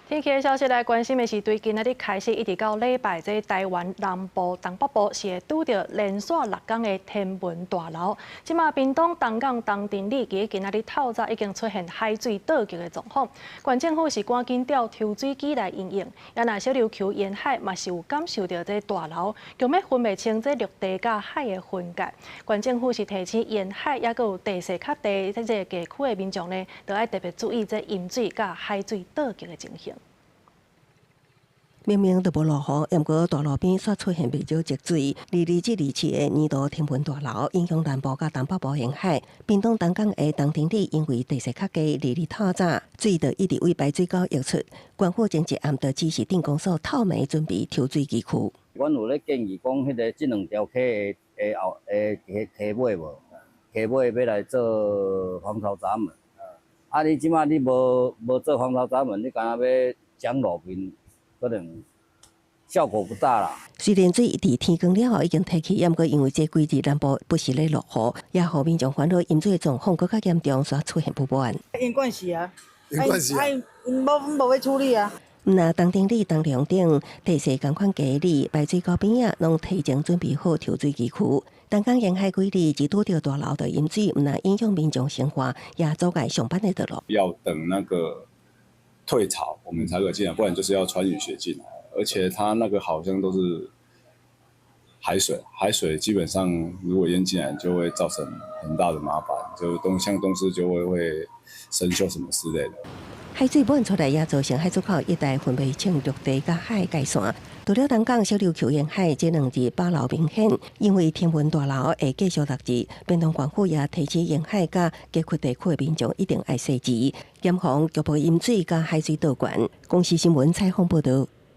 天气的消息来关心的是，对今仔日开始一直到礼拜，这台湾南部、东北部是会拄到连续6天的天文大流。即马屏东、东港、东庭里，今仔日透早已经出现海水倒激的状况。县政府是赶紧调抽水机来应应，也那小琉球沿海嘛是有感受到这大流，强要分袂清这陆地甲海的分界。县政府是提醒沿海也有地势较低这个地区的民众呢，都要特别注意这饮水甲海水倒激的情形。明明都无落雨，不过大路边却出现不少积水。22、27的年度天文大流影响南部甲东北部沿海，屏东、东港的东庭里因为地势较低，日透早水就一直为排水沟溢出。县府前一暗就指示电工所透暝准备抽水机区。阮有咧建议讲，迄个这2条溪的溪尾无，溪尾要来做防潮闸门。啊，你即马你无做防潮闸门，你干那要讲路面？可能效果不大啦。虽然水伫天光了后已经退去，不过因为这几日南部不时咧落雨，也互民众烦恼饮水状况更加严重，所出现不安。因管是啊，因管是啊，因无要处理啊。那东庭里、东梁顶地势同款街里排水沟边啊，拢提前准备好抽水机区。东港沿海几日只拄到大流的饮水，那影响民众生活，也阻碍上班的道路。要等那个退潮，我们才可进来，不然就是要穿雨鞋进来。而且它那个好像都是海水，海水基本上如果淹进来，就会造成很大的麻烦，就像东势就会生锈什么之类的。海水满出来也造成海出口一带分袂清陆地甲海界线。除了东港、小琉球沿海这2日暴流明显，因为天文大流会继续6日，屏东县府也提醒沿海甲街区地区的民众一定要细致，严防局部饮水甲海水倒灌。公视新闻采访报道。